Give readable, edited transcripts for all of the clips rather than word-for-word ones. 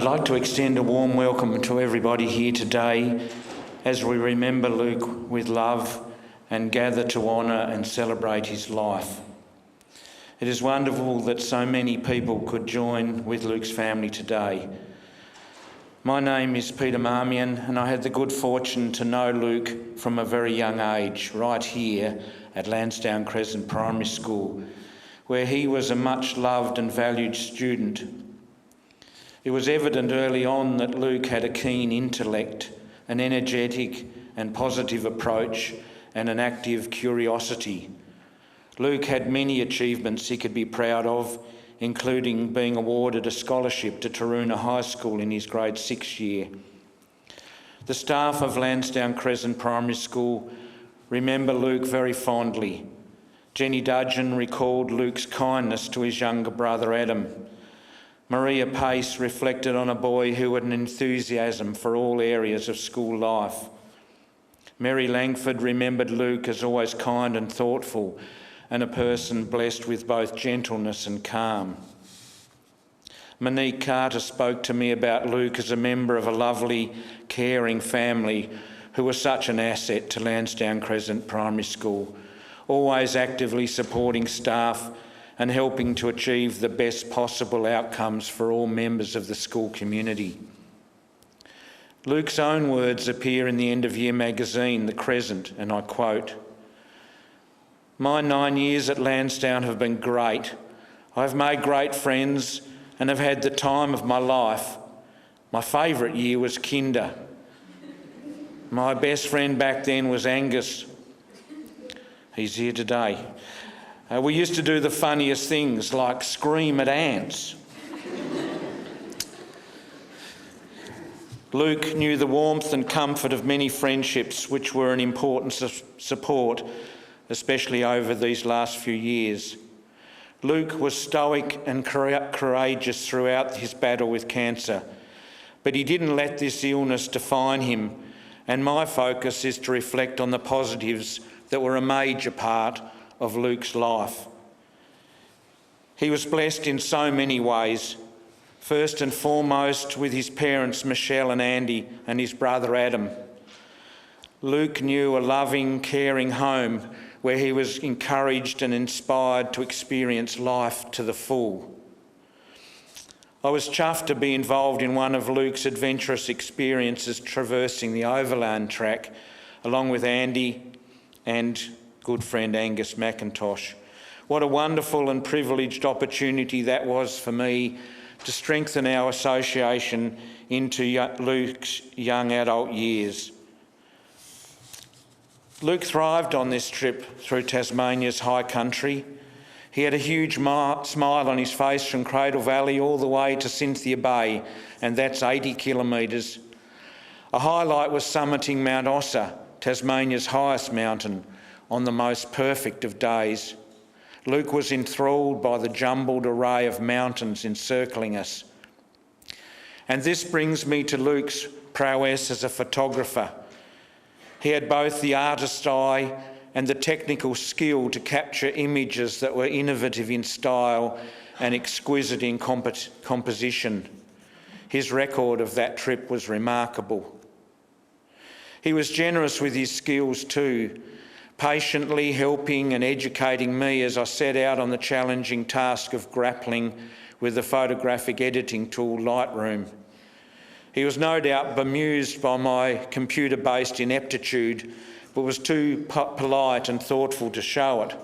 I'd like to extend a warm welcome to everybody here today as we remember Luke with love and gather to honour and celebrate his life. It is wonderful that so many people could join with Luke's family today. My name is Peter Marmion, and I had the good fortune to know Luke from a very young age, right here at Lansdowne Crescent Primary School, where he was a much loved and valued student. It was evident early on that Luke had a keen intellect, an energetic and positive approach, and an active curiosity. Luke had many achievements he could be proud of, including being awarded a scholarship to Taroona High School in his grade 6 year. The staff of Lansdowne Crescent Primary School remember Luke very fondly. Jenny Dudgeon recalled Luke's kindness to his younger brother Adam. Maria Pace reflected on a boy who had an enthusiasm for all areas of school life. Mary Langford remembered Luke as always kind and thoughtful, and a person blessed with both gentleness and calm. Monique Carter spoke to me about Luke as a member of a lovely, caring family who was such an asset to Lansdowne Crescent Primary School, always actively supporting staff and helping to achieve the best possible outcomes for all members of the school community. Luke's own words appear in the end-of-year magazine, The Crescent, and I quote, "My 9 years at Lansdowne have been great. I've made great friends and have had the time of my life. My favourite year was kinder. My best friend back then was Angus. He's here today. We used to do the funniest things like scream at ants." Luke knew the warmth and comfort of many friendships which were an important support, especially over these last few years. Luke was stoic and courageous throughout his battle with cancer, but he didn't let this illness define him, and my focus is to reflect on the positives that were a major part of Luke's life. He was blessed in so many ways, first and foremost with his parents Michelle and Andy and his brother Adam. Luke knew a loving, caring home where he was encouraged and inspired to experience life to the full. I was chuffed to be involved in one of Luke's adventurous experiences traversing the overland track along with Andy and good friend Angus McIntosh. What a wonderful and privileged opportunity that was for me to strengthen our association into Luke's young adult years. Luke thrived on this trip through Tasmania's high country. He had a huge smile on his face from Cradle Valley all the way to Cynthia Bay, and that's 80 kilometres. A highlight was summiting Mount Ossa, Tasmania's highest mountain, on the most perfect of days. Luke was enthralled by the jumbled array of mountains encircling us. And this brings me to Luke's prowess as a photographer. He had both the artist's eye and the technical skill to capture images that were innovative in style and exquisite in composition. His record of that trip was remarkable. He was generous with his skills too, patiently helping and educating me as I set out on the challenging task of grappling with the photographic editing tool Lightroom. He was no doubt bemused by my computer-based ineptitude, but was too polite and thoughtful to show it.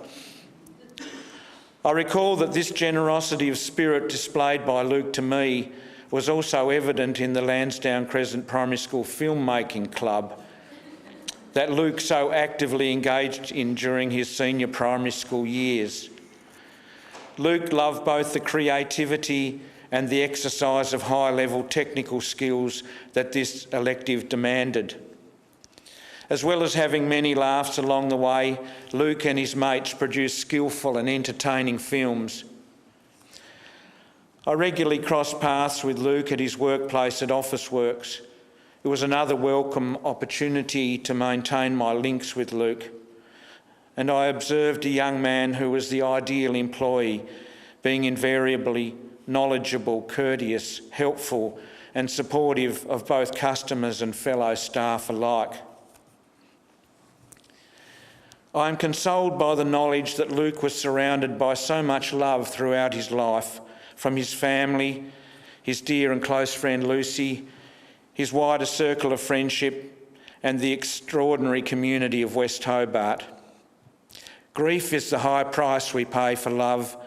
I recall that this generosity of spirit displayed by Luke to me was also evident in the Lansdowne Crescent Primary School Filmmaking Club that Luke so actively engaged in during his senior primary school years. Luke loved both the creativity and the exercise of high-level technical skills that this elective demanded. As well as having many laughs along the way, Luke and his mates produced skillful and entertaining films. I regularly crossed paths with Luke at his workplace at Officeworks. It was another welcome opportunity to maintain my links with Luke, and I observed a young man who was the ideal employee, being invariably knowledgeable, courteous, helpful, and supportive of both customers and fellow staff alike. I am consoled by the knowledge that Luke was surrounded by so much love throughout his life, from his family, his dear and close friend Lucy, his wider circle of friendship, and the extraordinary community of West Hobart. Grief is the high price we pay for love,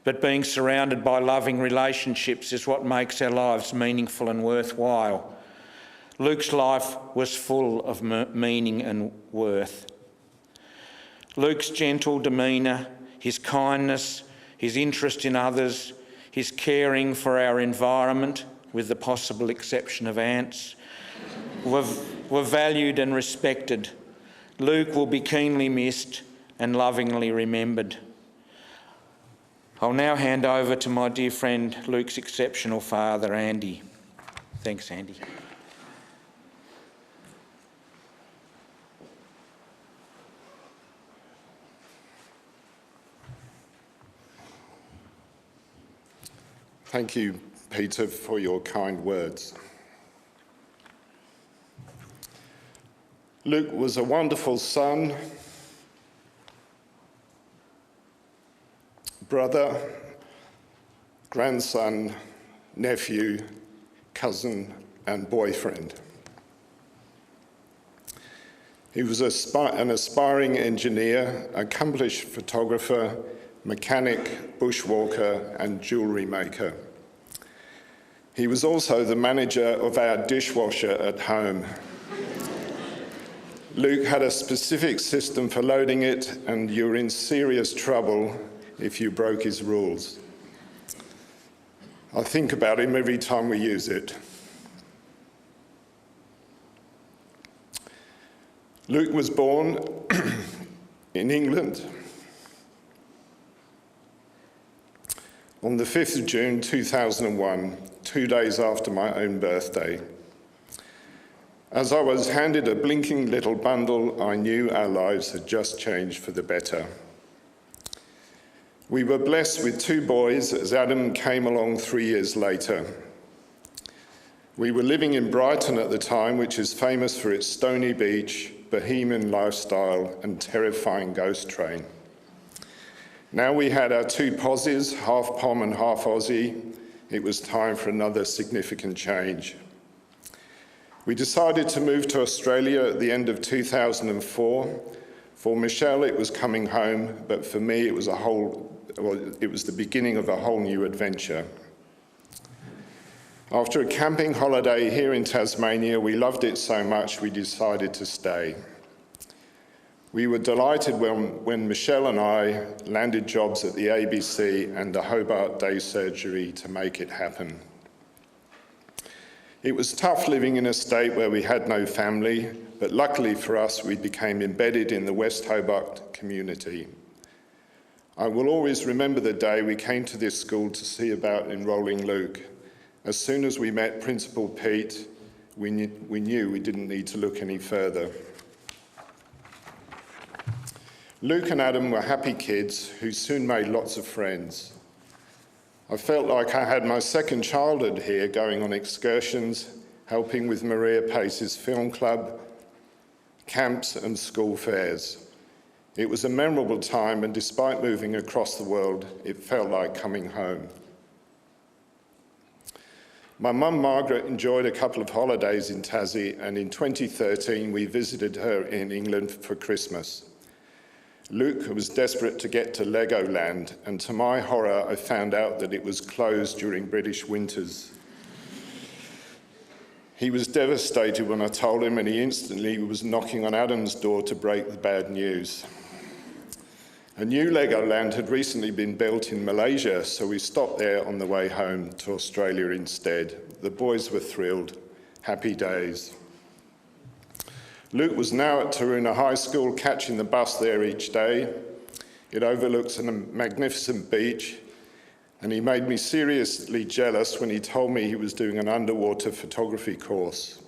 but being surrounded by loving relationships is what makes our lives meaningful and worthwhile. Luke's life was full of meaning and worth. Luke's gentle demeanour, his kindness, his interest in others, his caring for our environment, with the possible exception of ants, were valued and respected. Luke will be keenly missed and lovingly remembered. I'll now hand over to my dear friend Luke's exceptional father, Andy. Thanks, Andy. Thank you, Peter, for your kind words. Luke was a wonderful son, brother, grandson, nephew, cousin, and boyfriend. He was an aspiring engineer, accomplished photographer, mechanic, bushwalker, and jewellery maker. He was also the manager of our dishwasher at home. Luke had a specific system for loading it, and you were in serious trouble if you broke his rules. I think about him every time we use it. Luke was born in England on the 5th of June 2001, 2 days after my own birthday. As I was handed a blinking little bundle, I knew our lives had just changed for the better. We were blessed with 2 boys as Adam came along 3 years later. We were living in Brighton at the time, which is famous for its stony beach, bohemian lifestyle, and terrifying ghost train. Now we had our 2 posies, half Pom and half Aussie. It was time for another significant change. We decided to move to Australia at the end of 2004. For Michelle, it was coming home, but for me, it was the beginning of a whole new adventure. After a camping holiday here in Tasmania, we loved it so much we decided to stay. We were delighted when Michelle and I landed jobs at the ABC and the Hobart Day Surgery to make it happen. It was tough living in a state where we had no family, but luckily for us, we became embedded in the West Hobart community. I will always remember the day we came to this school to see about enrolling Luke. As soon as we met Principal Pete, we knew we didn't need to look any further. Luke and Adam were happy kids who soon made lots of friends. I felt like I had my second childhood here, going on excursions, helping with Maria Pace's film club, camps and school fairs. It was a memorable time, and despite moving across the world, it felt like coming home. My mum Margaret enjoyed a couple of holidays in Tassie, and in 2013 we visited her in England for Christmas. Luke was desperate to get to Legoland, and to my horror I found out that it was closed during British winters. He was devastated when I told him, and he instantly was knocking on Adam's door to break the bad news. A new Legoland had recently been built in Malaysia, so we stopped there on the way home to Australia instead. The boys were thrilled. Happy days. Luke was now at Taroona High School, catching the bus there each day. It overlooks a magnificent beach, and he made me seriously jealous when he told me he was doing an underwater photography course.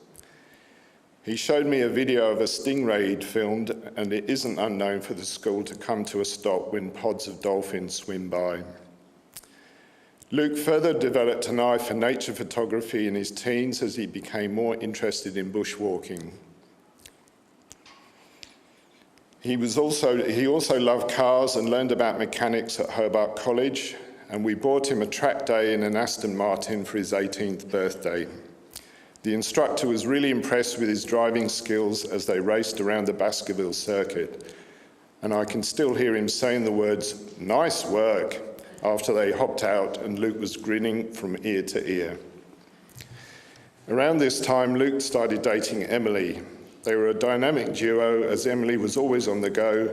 He showed me a video of a stingray he'd filmed, and it isn't unknown for the school to come to a stop when pods of dolphins swim by. Luke further developed an eye for nature photography in his teens as he became more interested in bushwalking. He also loved cars and learned about mechanics at Hobart College, and we bought him a track day in an Aston Martin for his 18th birthday. The instructor was really impressed with his driving skills as they raced around the Baskerville circuit, and I can still hear him saying the words, "Nice work," after they hopped out and Luke was grinning from ear to ear. Around this time, Luke started dating Emily. They were a dynamic duo as Emily was always on the go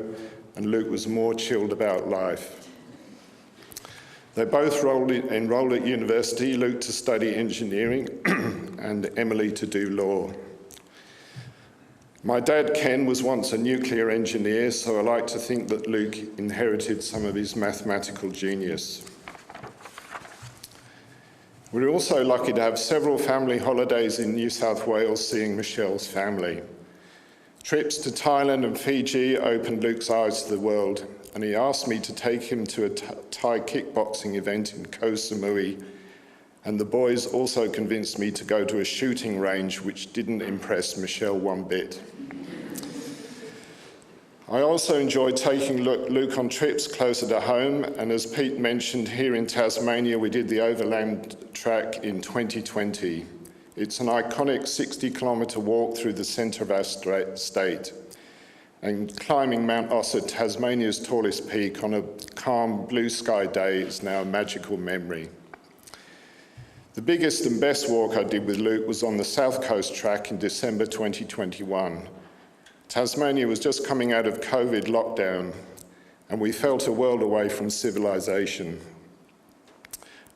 and Luke was more chilled about life. They both enrolled at university, Luke to study engineering and Emily to do law. My dad, Ken, was once a nuclear engineer, so I like to think that Luke inherited some of his mathematical genius. We're also lucky to have several family holidays in New South Wales seeing Michelle's family. Trips to Thailand and Fiji opened Luke's eyes to the world, and he asked me to take him to a Thai kickboxing event in Koh Samui, and the boys also convinced me to go to a shooting range, which didn't impress Michelle one bit. I also enjoyed taking Luke on trips closer to home, and as Pete mentioned, here in Tasmania we did the Overland Track in 2020. It's an iconic 60-kilometre walk through the centre of our state, and climbing Mount Ossa, Tasmania's tallest peak, on a calm blue sky day is now a magical memory. The biggest and best walk I did with Luke was on the South Coast Track in December 2021. Tasmania was just coming out of COVID lockdown, and we felt a world away from civilization.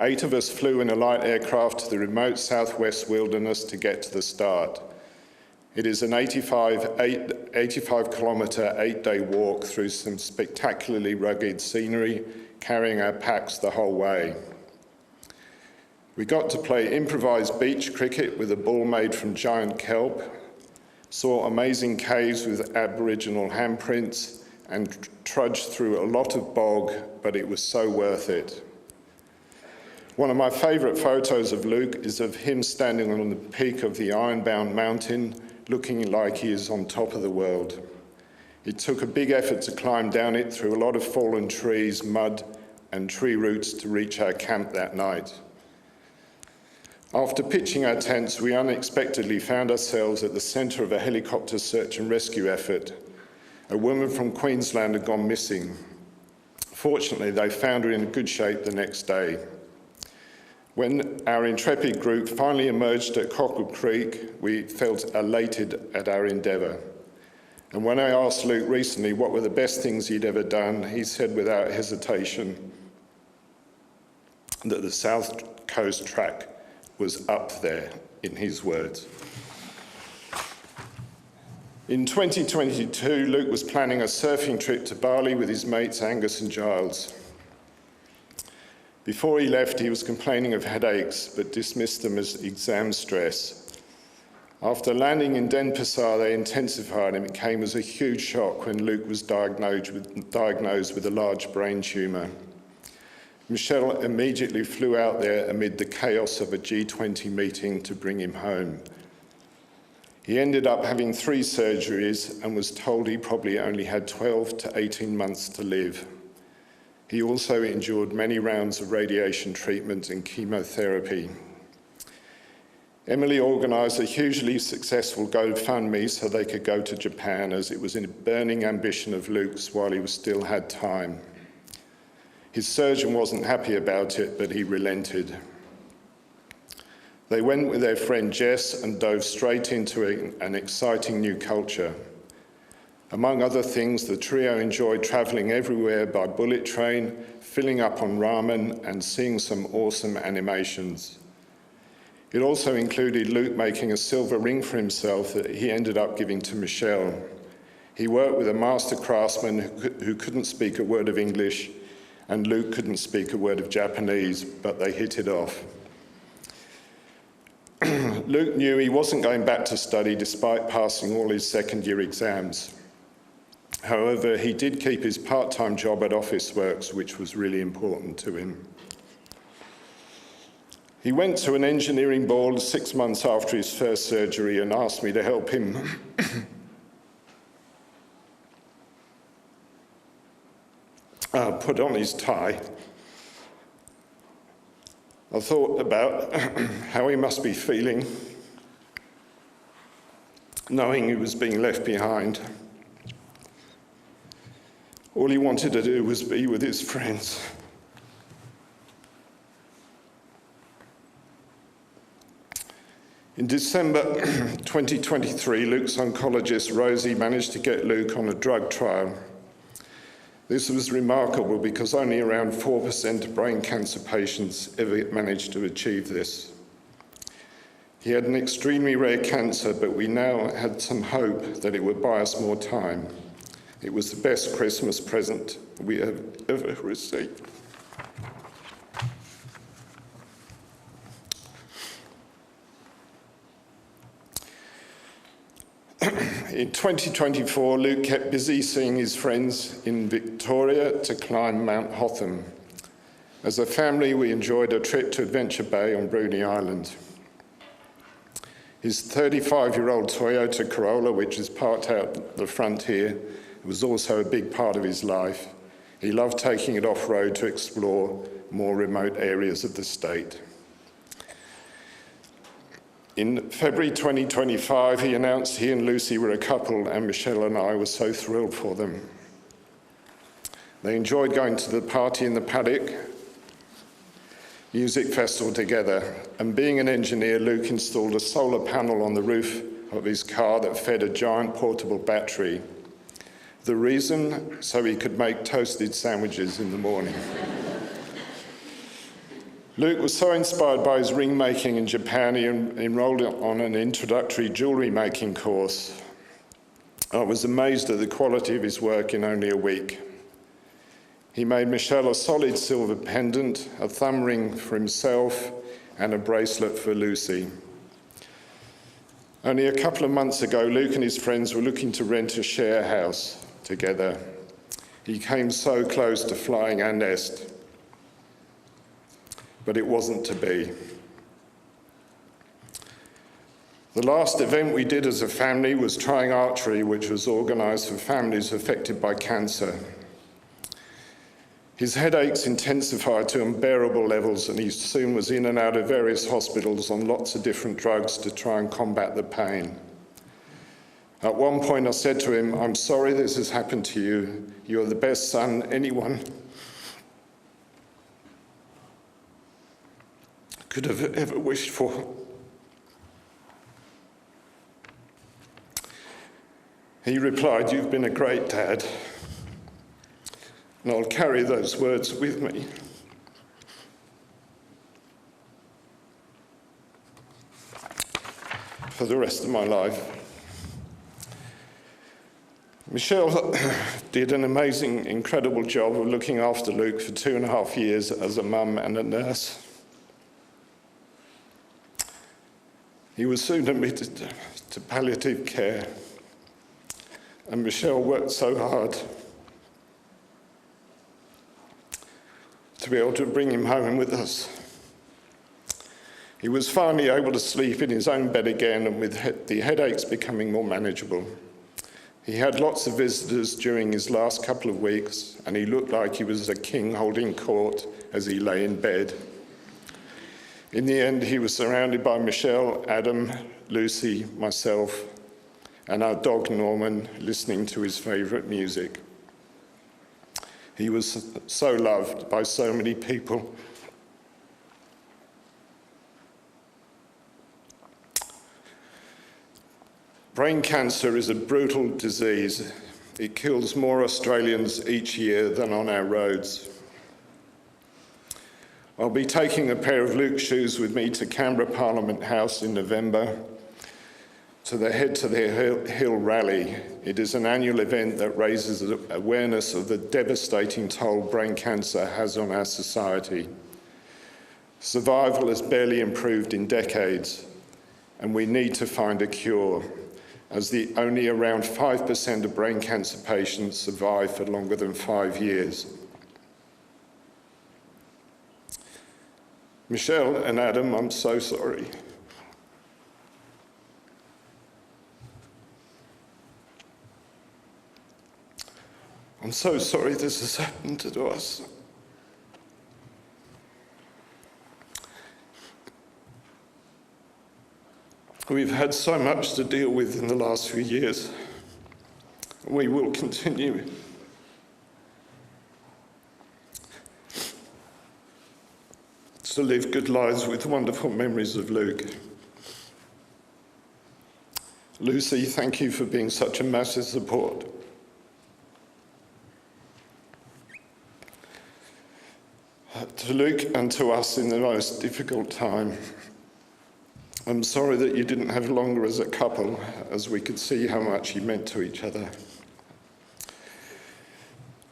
8 of us flew in a light aircraft to the remote southwest wilderness to get to the start. It is an 85-kilometre, 8-day walk through some spectacularly rugged scenery, carrying our packs the whole way. We got to play improvised beach cricket with a ball made from giant kelp, saw amazing caves with Aboriginal handprints, and trudged through a lot of bog, but it was so worth it. One of my favourite photos of Luke is of him standing on the peak of the Ironbound Mountain, looking like he is on top of the world. It took a big effort to climb down it through a lot of fallen trees, mud, and tree roots to reach our camp that night. After pitching our tents, we unexpectedly found ourselves at the centre of a helicopter search and rescue effort. A woman from Queensland had gone missing. Fortunately, they found her in good shape the next day. When our intrepid group finally emerged at Cockle Creek, we felt elated at our endeavour. And when I asked Luke recently what were the best things he'd ever done, he said without hesitation that the South Coast Track was up there, in his words. In 2022, Luke was planning a surfing trip to Bali with his mates Angus and Giles. Before he left, he was complaining of headaches, but dismissed them as exam stress. After landing in Denpasar, they intensified, and it came as a huge shock when Luke was diagnosed with a large brain tumour. Michelle immediately flew out there amid the chaos of a G20 meeting to bring him home. He ended up having 3 surgeries and was told he probably only had 12 to 18 months to live. He also endured many rounds of radiation treatment and chemotherapy. Emily organised a hugely successful GoFundMe so they could go to Japan, as it was a burning ambition of Luke's while he still had time. His surgeon wasn't happy about it, but he relented. They went with their friend Jess and dove straight into an exciting new culture. Among other things, the trio enjoyed travelling everywhere by bullet train, filling up on ramen, and seeing some awesome animations. It also included Luke making a silver ring for himself that he ended up giving to Michelle. He worked with a master craftsman who couldn't speak a word of English, and Luke couldn't speak a word of Japanese, but they hit it off. Luke knew he wasn't going back to study despite passing all his second-year exams. However, he did keep his part-time job at Officeworks, which was really important to him. He went to an engineering board 6 months after his first surgery and asked me to help him put on his tie. I thought about how he must be feeling, knowing he was being left behind. All he wanted to do was be with his friends. In December 2023, Luke's oncologist, Rosie, managed to get Luke on a drug trial. This was remarkable because only around 4% of brain cancer patients ever managed to achieve this. He had an extremely rare cancer, but we now had some hope that it would buy us more time. It was the best Christmas present we have ever received. In 2024, Luke kept busy seeing his friends in Victoria to climb Mount Hotham. As a family, we enjoyed a trip to Adventure Bay on Bruny Island. His 35-year-old Toyota Corolla, which is parked out the front here, was also a big part of his life. He loved taking it off-road to explore more remote areas of the state. In February 2025, he announced he and Lucy were a couple, and Michelle and I were so thrilled for them. They enjoyed going to the party in the paddock, music festival together, and being an engineer, Luke installed a solar panel on the roof of his car that fed a giant portable battery. The reason? So he could make toasted sandwiches in the morning. Luke was so inspired by his ring making in Japan, he enrolled on an introductory jewellery making course. I was amazed at the quality of his work in only a week. He made Michelle a solid silver pendant, a thumb ring for himself, and a bracelet for Lucy. Only a couple of months ago, Luke and his friends were looking to rent a share house together. He came so close to flying our nest, but it wasn't to be. The last event we did as a family was trying archery, which was organised for families affected by cancer. His headaches intensified to unbearable levels, and he soon was in and out of various hospitals on lots of different drugs to try and combat the pain. At one point I said to him, "I'm sorry this has happened to you. You're the best son anyone could have ever wished for." He replied, "You've been a great dad, and I'll carry those words with me for the rest of my life." Michelle did an amazing, incredible job of looking after Luke for 2.5 years as a mum and a nurse. He was soon admitted to palliative care, and Michelle worked so hard to be able to bring him home with us. He was finally able to sleep in his own bed again, and with the headaches becoming more manageable. He had lots of visitors during his last couple of weeks, and he looked like he was a king holding court as he lay in bed. In the end, he was surrounded by Michelle, Adam, Lucy, myself, and our dog Norman, listening to his favourite music. He was so loved by so many people. Brain cancer is a brutal disease. It kills more Australians each year than on our roads. I'll be taking a pair of Luke's shoes with me to Canberra Parliament House in November to head to their Hill Rally. It is an annual event that raises awareness of the devastating toll brain cancer has on our society. Survival has barely improved in decades, and we need to find a cure, as only around 5% of brain cancer patients survive for longer than 5 years. Michelle and Adam, I'm so sorry. I'm so sorry this has happened to us. We've had so much to deal with in the last few years. We will continue. To live good lives with wonderful memories of Luke. Lucy, thank you for being such a massive support. To Luke and to us in the most difficult time. I'm sorry that you didn't have longer as a couple, as we could see how much you meant to each other.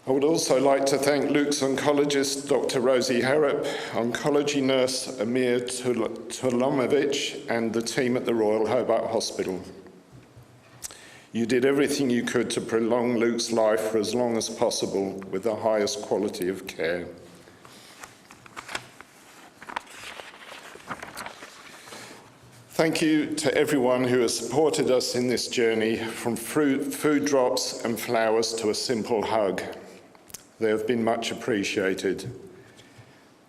I would also like to thank Luke's oncologist, Dr. Rosie Harrop, oncology nurse Amir Tulomovich, and the team at the Royal Hobart Hospital. You did everything you could to prolong Luke's life for as long as possible with the highest quality of care. Thank you to everyone who has supported us in this journey, from food drops and flowers to a simple hug. They have been much appreciated.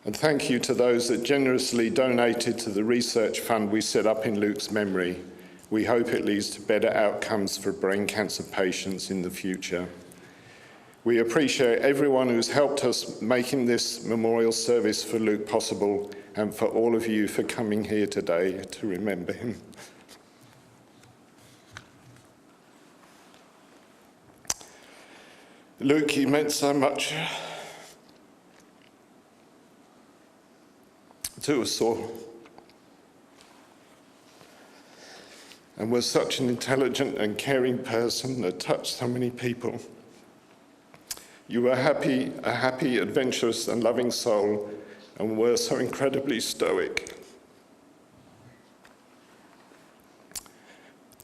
And thank you to those that generously donated to the research fund we set up in Luke's memory. We hope it leads to better outcomes for brain cancer patients in the future. We appreciate everyone who's helped us making this memorial service for Luke possible, and for all of you for coming here today to remember him. Luke, you meant so much to us all, and was such an intelligent and caring person that touched so many people. You were a happy, adventurous and loving soul, and were so incredibly stoic,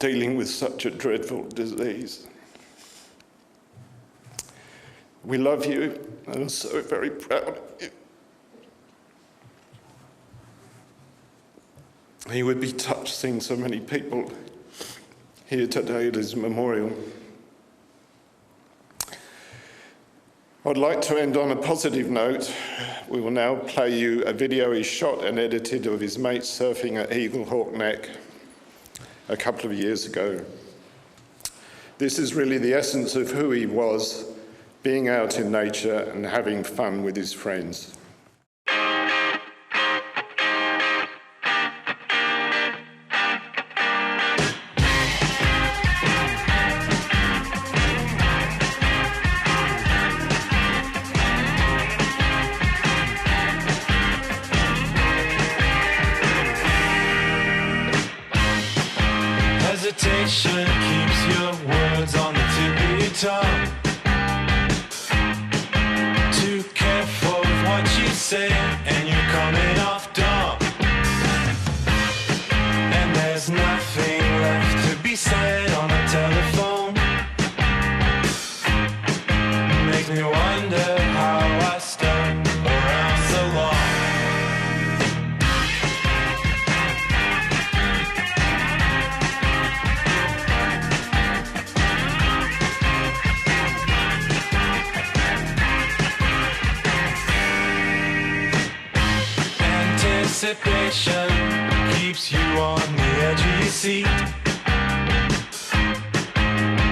dealing with such a dreadful disease. We love you and are so very proud of you. You would be touched seeing so many people here today at his memorial. I'd like to end on a positive note. We will now play you a video he shot and edited of his mates surfing at Eagle Hawk Neck a couple of years ago. This is really the essence of who he was, being out in nature and having fun with his friends. Hesitation keeps your words on the tip of your tongue. Too careful with what you say, and you're coming off dumb. And there's nothing left to be said on the telephone. Makes me wonder how I stuck around so long. Anticipation keeps you on the edge of your seat,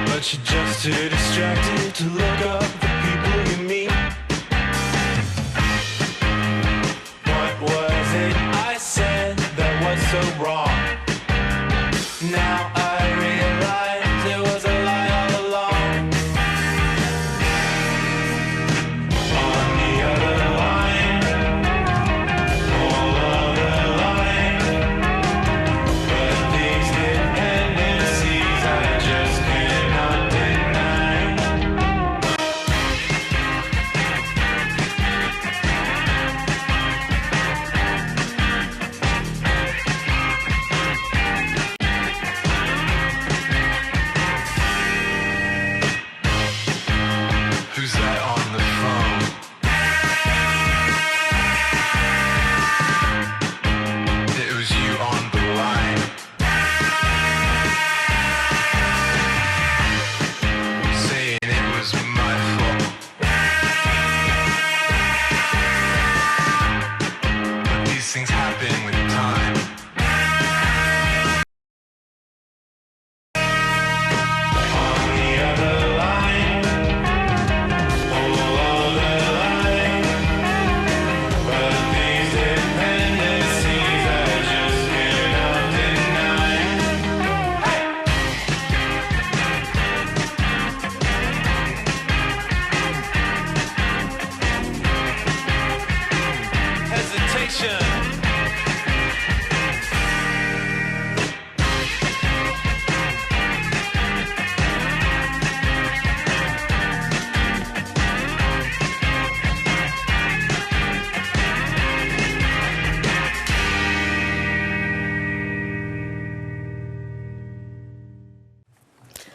but you're just too distracted to look up the people you meet. What was it I said that was so wrong? Now I realize it was a lie all along. On the other line,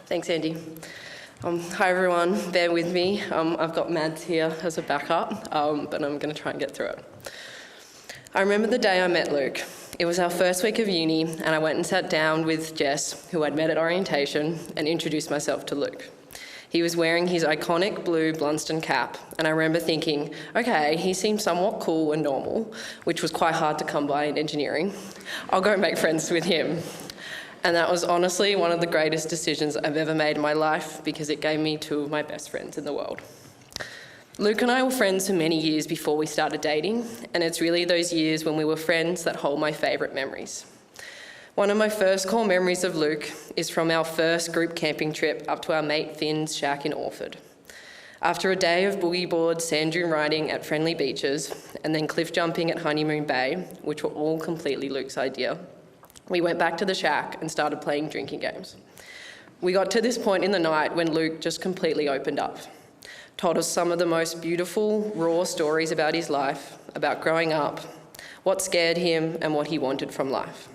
Thanks, Andy. Hi, everyone. Bear with me. I've got Mads here as a backup, but I'm going to try and get through it. I remember the day I met Luke. It was our first week of uni, and I went and sat down with Jess, who I'd met at orientation, and introduced myself to Luke. He was wearing his iconic blue Blunston cap, and I remember thinking, okay, he seems somewhat cool and normal, which was quite hard to come by in engineering. I'll go make friends with him. And that was honestly one of the greatest decisions I've ever made in my life, because it gave me two of my best friends in the world. Luke and I were friends for many years before we started dating, and it's really those years when we were friends that hold my favourite memories. One of my first core memories of Luke is from our first group camping trip up to our mate Finn's shack in Orford. After a day of boogie board, sand dune riding at friendly beaches, and then cliff jumping at Honeymoon Bay, which were all completely Luke's idea, we went back to the shack and started playing drinking games. We got to this point in the night when Luke just completely opened up, told us some of the most beautiful, raw stories about his life, about growing up, what scared him, and what he wanted from life.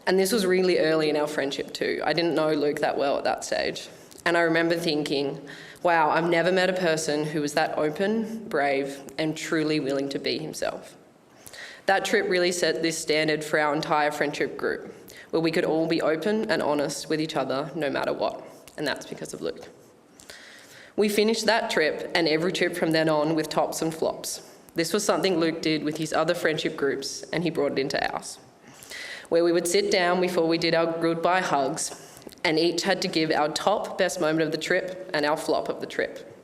And this was really early in our friendship too. I didn't know Luke that well at that stage. And I remember thinking, wow, I've never met a person who was that open, brave, and truly willing to be himself. That trip really set this standard for our entire friendship group, where we could all be open and honest with each other no matter what. And that's because of Luke. We finished that trip and every trip from then on with tops and flops. This was something Luke did with his other friendship groups, and he brought it into ours, where we would sit down before we did our goodbye hugs, and each had to give our top best moment of the trip and our flop of the trip.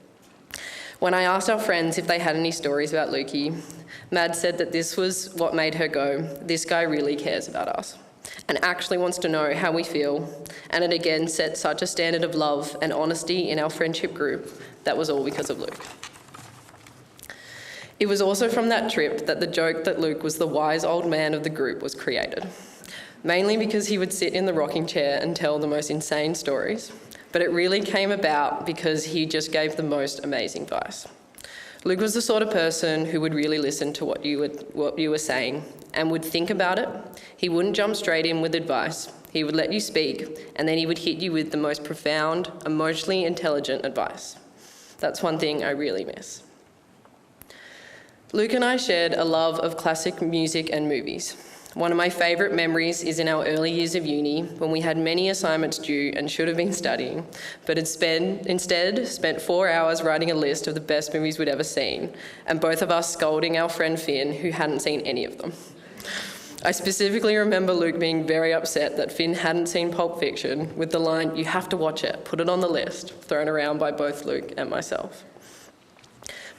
When I asked our friends if they had any stories about Lukey, Mad said that this was what made her go, this guy really cares about us and actually wants to know how we feel, and it again set such a standard of love and honesty in our friendship group that was all because of Luke. It was also from that trip that the joke that Luke was the wise old man of the group was created, mainly because he would sit in the rocking chair and tell the most insane stories, but it really came about because he just gave the most amazing advice. Luke was the sort of person who would really listen to what you were saying and would think about it. He wouldn't jump straight in with advice. He would let you speak, and then he would hit you with the most profound, emotionally intelligent advice. That's one thing I really miss. Luke and I shared a love of classic music and movies. One of my favourite memories is in our early years of uni, when we had many assignments due and should have been studying, but had instead spent 4 hours writing a list of the best movies we'd ever seen, and both of us scolding our friend Finn, who hadn't seen any of them. I specifically remember Luke being very upset that Finn hadn't seen Pulp Fiction, with the line, "You have to watch it, put it on the list," thrown around by both Luke and myself.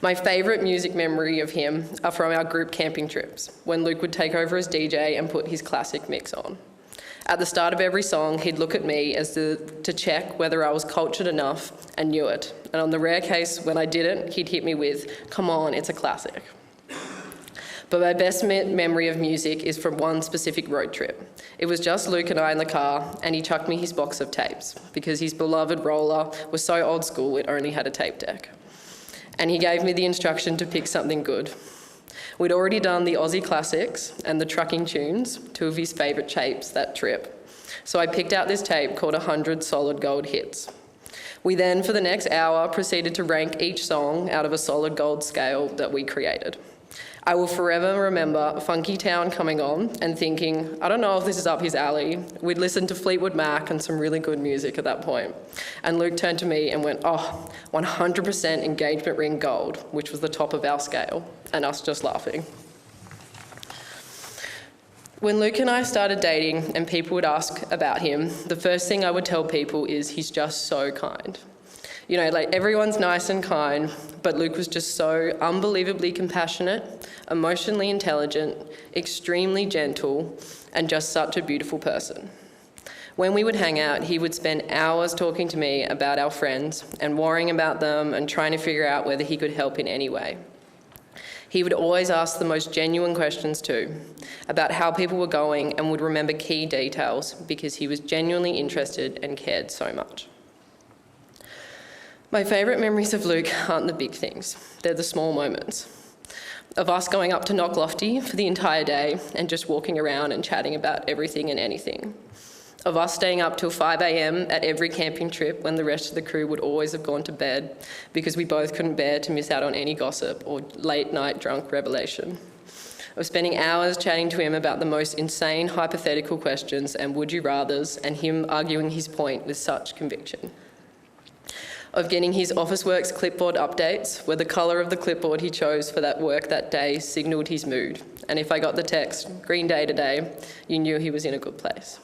My favourite music memory of him are from our group camping trips, when Luke would take over as DJ and put his classic mix on. At the start of every song, he'd look at me to check whether I was cultured enough and knew it. And on the rare case when I didn't, he'd hit me with, "Come on, it's a classic." But my best memory of music is from one specific road trip. It was just Luke and I in the car, and he chucked me his box of tapes, because his beloved roller was so old school it only had a tape deck. And he gave me the instruction to pick something good. We'd already done the Aussie classics and the trucking tunes, two of his favourite tapes that trip. So I picked out this tape called 100 Solid Gold Hits. We then, for the next hour, proceeded to rank each song out of a solid gold scale that we created. I will forever remember Funky Town coming on and thinking, I don't know if this is up his alley. We'd listened to Fleetwood Mac and some really good music at that point. And Luke turned to me and went, 100% engagement ring gold, which was the top of our scale, and us just laughing. When Luke and I started dating and people would ask about him, the first thing I would tell people is he's just so kind. You know, like everyone's nice and kind, but Luke was just so unbelievably compassionate, emotionally intelligent, extremely gentle, and just such a beautiful person. When we would hang out, he would spend hours talking to me about our friends and worrying about them and trying to figure out whether he could help in any way. He would always ask the most genuine questions too, about how people were going, and would remember key details because he was genuinely interested and cared so much. My favourite memories of Luke aren't the big things, they're the small moments. Of us going up to Knocklofty for the entire day and just walking around and chatting about everything and anything. of us staying up till 5 a.m. at every camping trip when the rest of the crew would always have gone to bed because we both couldn't bear to miss out on any gossip or late night drunk revelation. Of spending hours chatting to him about the most insane hypothetical questions and would you rathers, and him arguing his point with such conviction. Of getting his Officeworks clipboard updates, where the colour of the clipboard he chose for that work that day signalled his mood. And if I got the text, "Green Day today," you knew he was in a good place.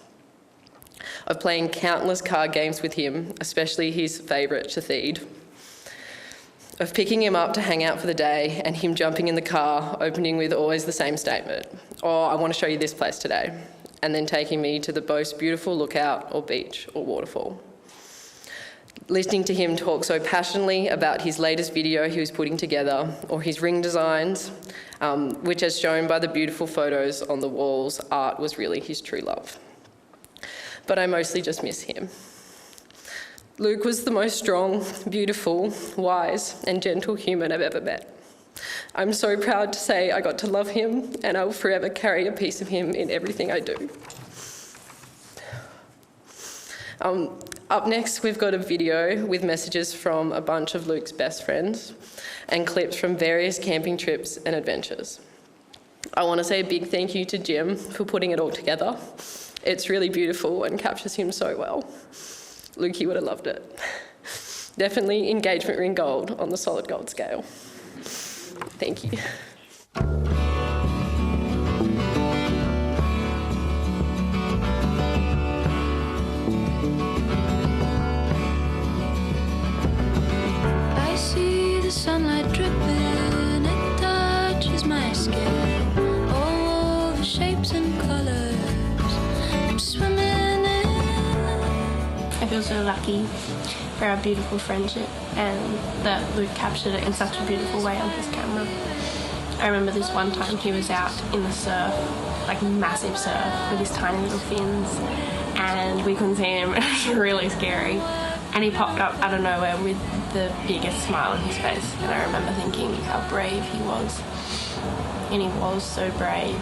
Of playing countless card games with him, especially his favourite, Shatheed. Of picking him up to hang out for the day and him jumping in the car, opening with always the same statement, "Oh, I want to show you this place today," and then taking me to the most beautiful lookout or beach or waterfall. Listening to him talk so passionately about his latest video he was putting together, or his ring designs, which, as shown by the beautiful photos on the walls, art was really his true love. But I mostly just miss him. Luke was the most strong, beautiful, wise and gentle human I've ever met. I'm so proud to say I got to love him, and I will forever carry a piece of him in everything I do. Up next, we've got a video with messages from a bunch of Luke's best friends and clips from various camping trips and adventures. I want to say a big thank you to Jim for putting it all together. It's really beautiful and captures him so well. Lukey would have loved it. Definitely engagement ring gold on the solid gold scale. Thank you. I see the sunlight dripping, it touches my skin. All the shapes and colours I'm swimming in. I feel so lucky for our beautiful friendship and that Luke captured it in such a beautiful way on his camera. I remember this one time he was out in the surf, like massive surf, with his tiny little fins, and we couldn't see him. It was really scary. And he popped up out of nowhere with the biggest smile on his face, and I remember thinking how brave he was. And he was so brave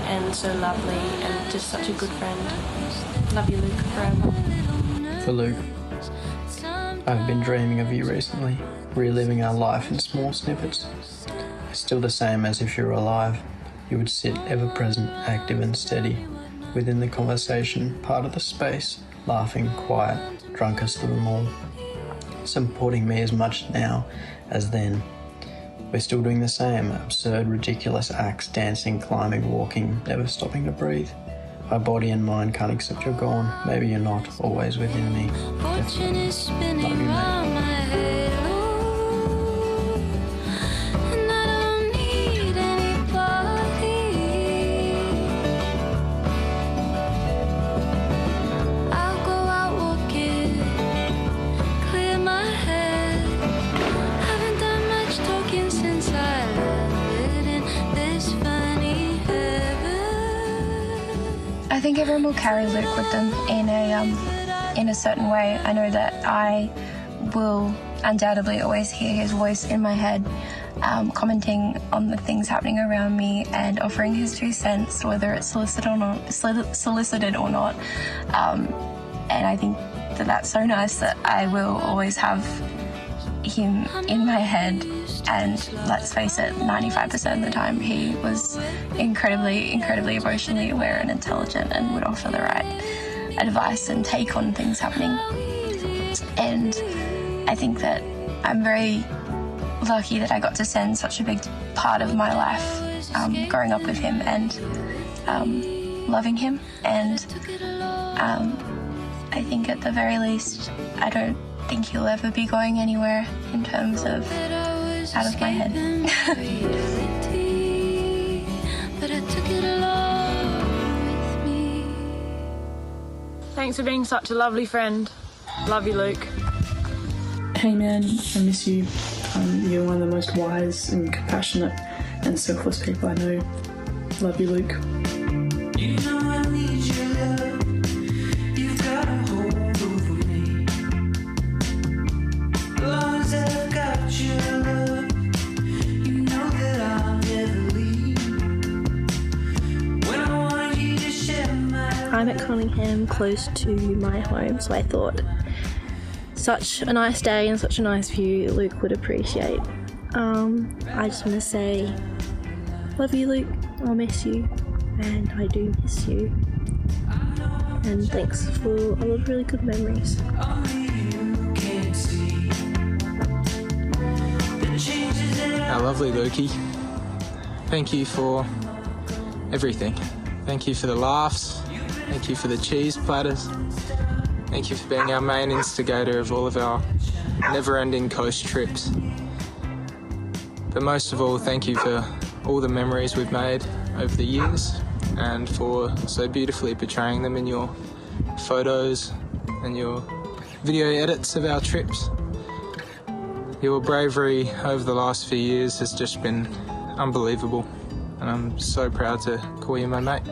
and so lovely and just such a good friend. Love you, Luke, forever. For Luke, I've been dreaming of you recently, reliving our life in small snippets. It's still the same as if you were alive. You would sit ever-present, active and steady, within the conversation, part of the space, laughing, quiet, drunkest of them all, supporting me as much now as then. We're still doing the same, absurd, ridiculous acts, dancing, climbing, walking, never stopping to breathe. My body and mind can't accept you're gone. Maybe you're not always within me. Fortune is spinning Love you, mate. round my head, oh, and I don't need anybody. I'll go out walking, clear my head. Haven't done much talking since I landed in this funny heaven. I think everyone will carry Luke with them in a certain way. I know that I will undoubtedly always hear his voice in my head, commenting on the things happening around me and offering his 2 cents, whether it's solicited or not. And I think that that's so nice that I will always have him in my head. And let's face it, 95% of the time he was incredibly emotionally aware and intelligent and would offer the right advice and take on things happening. And I think that I'm very lucky that I got to spend such a big part of my life growing up with him and loving him. And I think at the very least, I don't think he'll ever be going anywhere in terms of out of my head. But I took it along with me. Thanks for being such a lovely friend. Love you, Luke. Hey man, I miss you. You're one of the most wise and compassionate and selfless people I know. Love you, Luke. You know I need your love. You've got a hold over me. As long as I've got your love, you know that I'll never leave. When I want you to share my life. Hi I'm at Cunningham, close to my home, so I thought such a nice day and such a nice view Luke would appreciate. I just want to say, love you, Luke. I'll miss you, and I do miss you. And thanks for a lot of really good memories. Our lovely Lukey, thank you for everything. Thank you for the laughs. Thank you for the cheese platters. Thank you for being our main instigator of all of our never-ending coast trips. But most of all, thank you for all the memories we've made over the years and for so beautifully portraying them in your photos and your video edits of our trips. Your bravery over the last few years has just been unbelievable, and I'm so proud to call you my mate.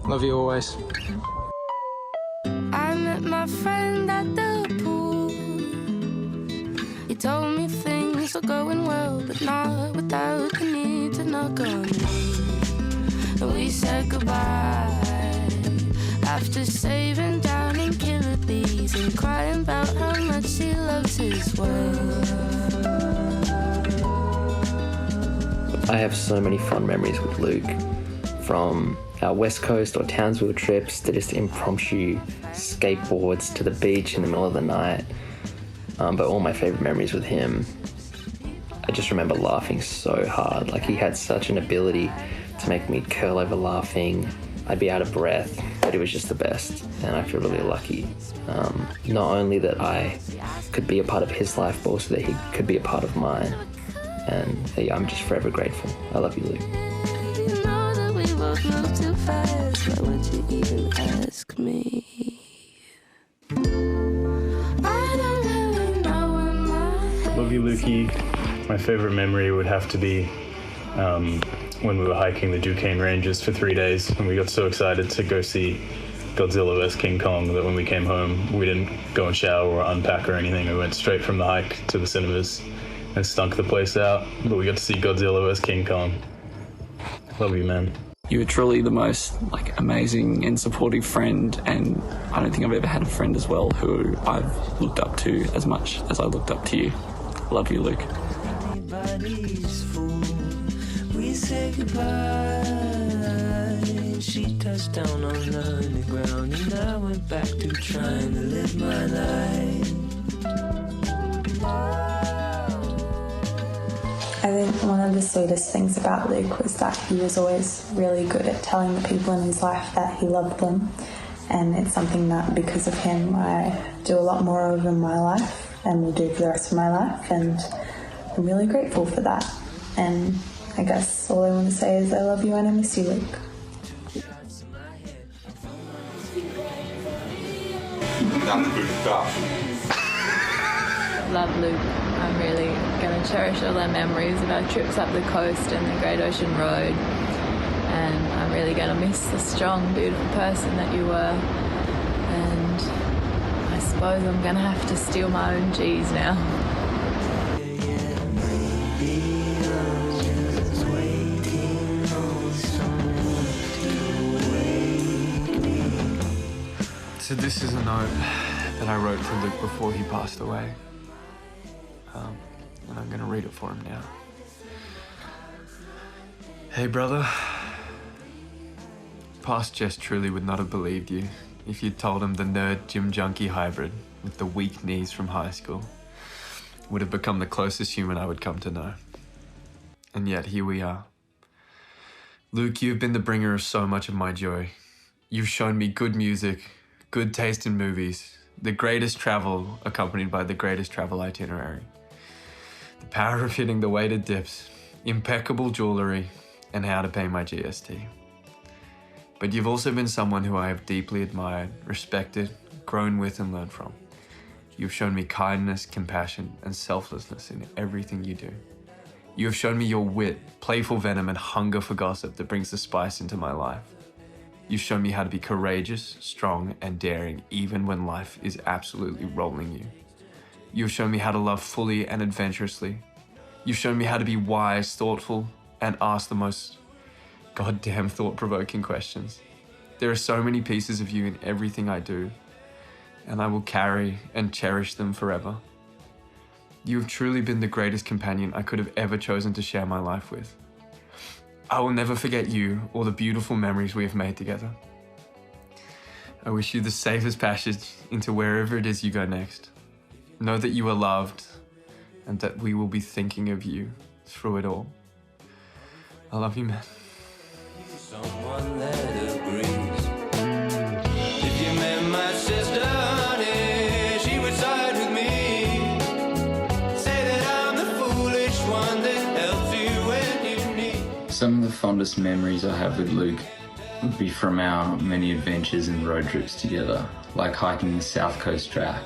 Love you always. I met my friend at the pool. He told me things were going well, but not without the need to knock on me. And we said goodbye after saving down in killer bees and crying about how much he loves his world. I have so many fond memories with Luke, from our West Coast or Townsville trips to just impromptu skateboards to the beach in the middle of the night. But all my favourite memories with him, I just remember laughing so hard. Like, he had such an ability to make me curl over laughing. I'd be out of breath, but it was just the best, and I feel really lucky. Not only that I could be a part of his life, but also that he could be a part of mine. And yeah, I'm just forever grateful. I love you, Luke. You know that we both move too fast. Why would you even ask me? I don't really know where my Love you, Lukey. My favorite memory would have to be when we were hiking the Duquesne Ranges for 3 days, and we got so excited to go see Godzilla vs. King Kong that when we came home, we didn't go and shower or unpack or anything. We went straight from the hike to the cinemas and stunk the place out, but we got to see Godzilla vs. King Kong. Love you, man. You were truly the most amazing and supportive friend, and I don't think I've ever had a friend as well who I've looked up to as much as I looked up to you. Love you, Luke. We said goodbye. She touched down on the ground, and I went back to trying to live my life. I think one of the sweetest things about Luke was that he was always really good at telling the people in his life that he loved them, and it's something that because of him I do a lot more of in my life and will do for the rest of my life, and I'm really grateful for that. And I guess all I want to say is I love you and I miss you, Luke. That's good stuff. Love Luke. I'm really going to cherish all our memories of our trips up the coast and the Great Ocean Road. And I'm really going to miss the strong, beautiful person that you were. And I suppose I'm going to have to steal my own cheese now. So this is a note that I wrote to Luke before he passed away. And I'm going to read it for him now. Hey, brother. Past Jess truly would not have believed you if you'd told him the nerd gym junkie hybrid with the weak knees from high school would have become the closest human I would come to know. And yet here we are. Luke, you've been the bringer of so much of my joy. You've shown me good music, good taste in movies, the greatest travel accompanied by the greatest travel itinerary. The power of hitting the weighted dips, impeccable jewelry, and how to pay my GST. But you've also been someone who I have deeply admired, respected, grown with, and learned from. You've shown me kindness, compassion, and selflessness in everything you do. You have shown me your wit, playful venom, and hunger for gossip that brings the spice into my life. You've shown me how to be courageous, strong, and daring even when life is absolutely rolling you. You've shown me how to love fully and adventurously. You've shown me how to be wise, thoughtful, and ask the most goddamn thought-provoking questions. There are so many pieces of you in everything I do, and I will carry and cherish them forever. You have truly been the greatest companion I could have ever chosen to share my life with. I will never forget you or the beautiful memories we have made together. I wish you the safest passage into wherever it is you go next. Know that you are loved and that we will be thinking of you through it all. I love you, man. Someone that agrees. If you met my sister, honey, she would side with me. Say that I'm the foolish one that helps you when you need. Some of the fondest memories I have with Luke would be from our many adventures and road trips together, like hiking the South Coast track,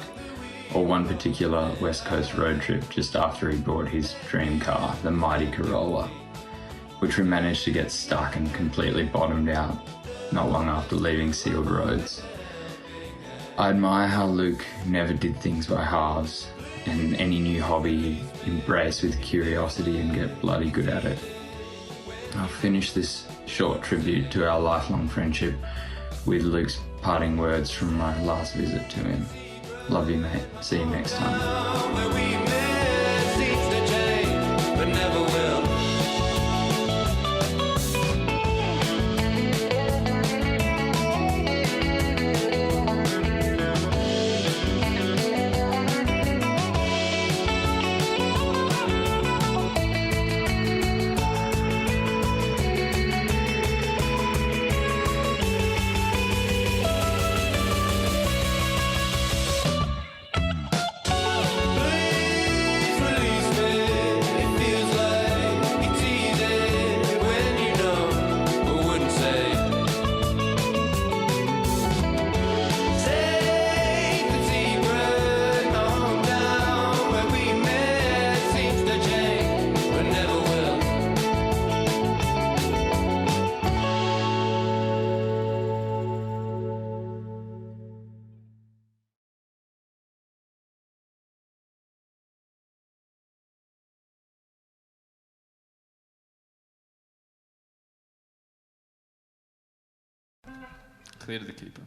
or one particular West Coast road trip just after he bought his dream car, the mighty Corolla, which we managed to get stuck and completely bottomed out not long after leaving sealed roads. I admire how Luke never did things by halves, and any new hobby he'd embrace with curiosity and get bloody good at it. I'll finish this short tribute to our lifelong friendship with Luke's parting words from my last visit to him. Love you, mate. See you next time. Where we met seems to change, but never will. Clear to the keeper.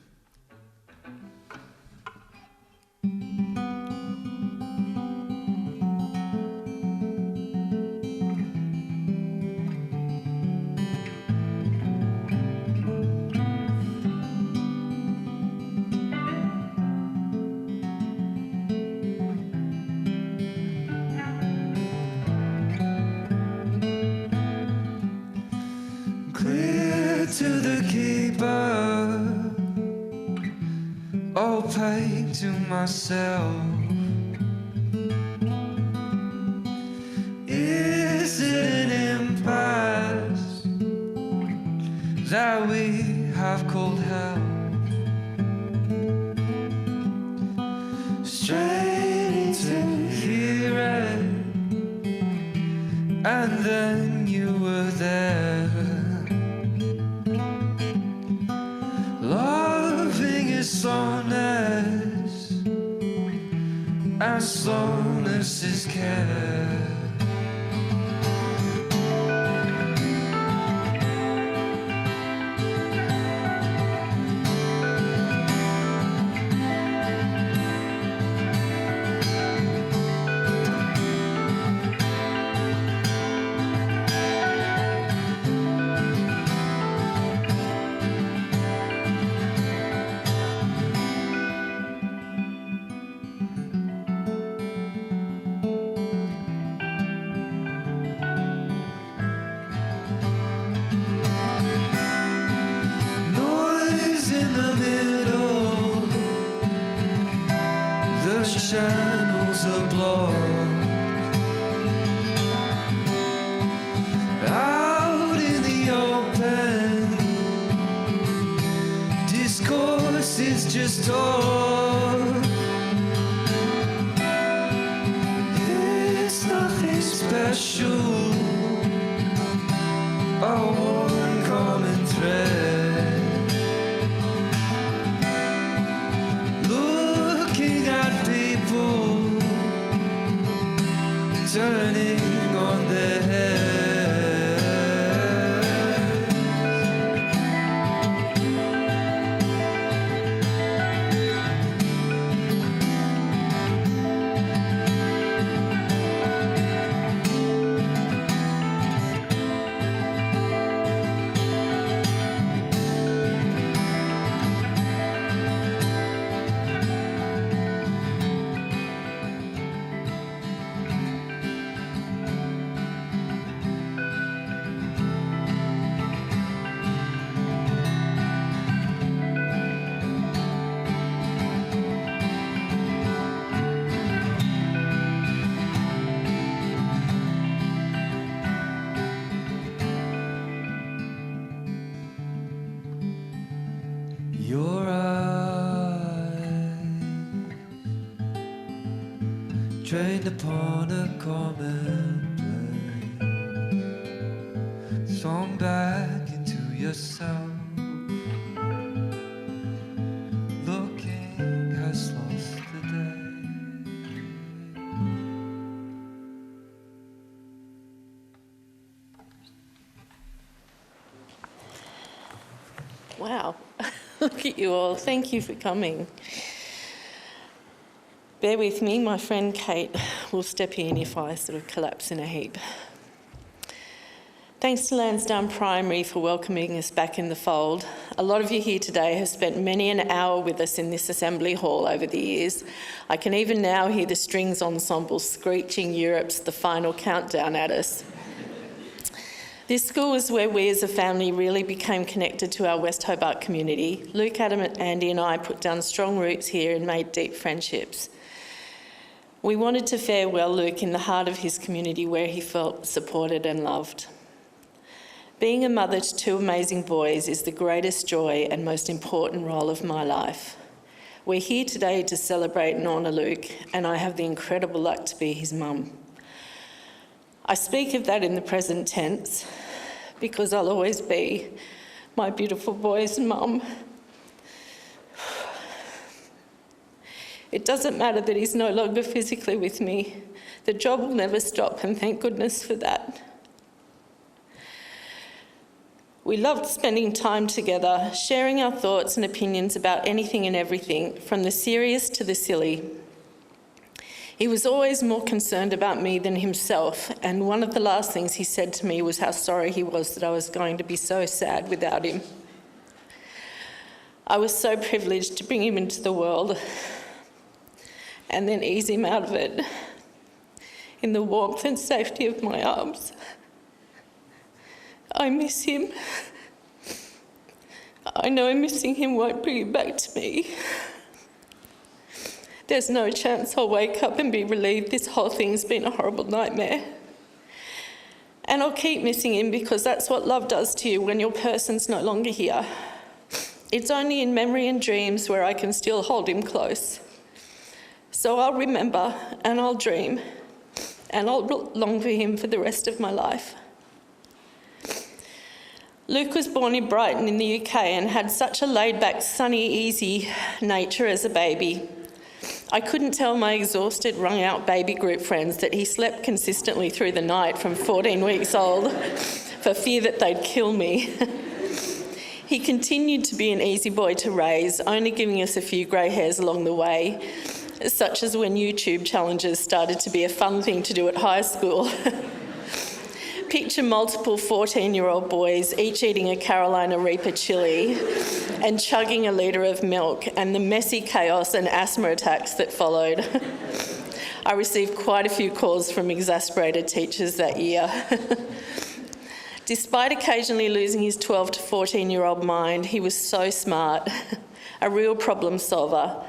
Clear to the keeper. All paid to myself. Is it an impasse that we have called hell? Straight into here, and then you were there. Loving is slowness, and slowness is care. Channels are blocked. Out in the open, discourse is just talk. It's nothing special, one common thread. Turning on their heads. trained upon a common blade, swung back into yourself, looking has lost the day. Wow, look at you all. Thank you for coming. Bear with me, my friend Kate will step in if I sort of collapse in a heap. Thanks to Lansdowne Primary for welcoming us back in the fold. A lot of you here today have spent many an hour with us in this assembly hall over the years. I can even now hear the strings ensemble screeching Europe's The Final Countdown at us. This school is where we as a family really became connected to our West Hobart community. Luke, Adam, Andy and I put down strong roots here and made deep friendships. We wanted to farewell Luke in the heart of his community where he felt supported and loved. Being a mother to two amazing boys is the greatest joy and most important role of my life. We're here today to celebrate and honour Luke, and I have the incredible luck to be his mum. I speak of that in the present tense because I'll always be my beautiful boy's mum. It doesn't matter that he's no longer physically with me. The job will never stop, and thank goodness for that. We loved spending time together, sharing our thoughts and opinions about anything and everything, from the serious to the silly. He was always more concerned about me than himself, and one of the last things he said to me was how sorry he was that I was going to be so sad without him. I was so privileged to bring him into the world and then ease him out of it in the warmth and safety of my arms. I miss him. I know missing him won't bring him back to me. There's no chance I'll wake up and be relieved this whole thing's been a horrible nightmare. And I'll keep missing him because that's what love does to you when your person's no longer here. It's only in memory and dreams where I can still hold him close. So I'll remember and I'll dream and I'll long for him for the rest of my life. Luke was born in Brighton in the UK and had such a laid-back, sunny, easy nature as a baby. I couldn't tell my exhausted, wrung-out baby group friends that he slept consistently through the night from 14 weeks old for fear that they'd kill me. He continued to be an easy boy to raise, only giving us a few grey hairs along the way, such as when YouTube challenges started to be a fun thing to do at high school. Picture multiple 14-year-old boys each eating a Carolina Reaper chili and chugging a litre of milk and the messy chaos and asthma attacks that followed. I received quite a few calls from exasperated teachers that year. Despite occasionally losing his 12 to 14-year-old mind, he was so smart, a real problem solver.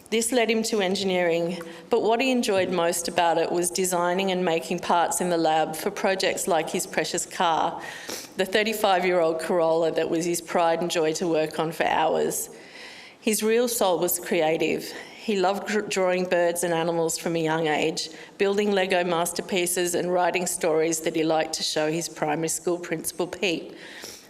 This led him to engineering, but what he enjoyed most about it was designing and making parts in the lab for projects like his precious car, the 35-year-old Corolla that was his pride and joy to work on for hours. His real soul was creative. He loved drawing birds and animals from a young age, building Lego masterpieces and writing stories that he liked to show his primary school principal, Pete.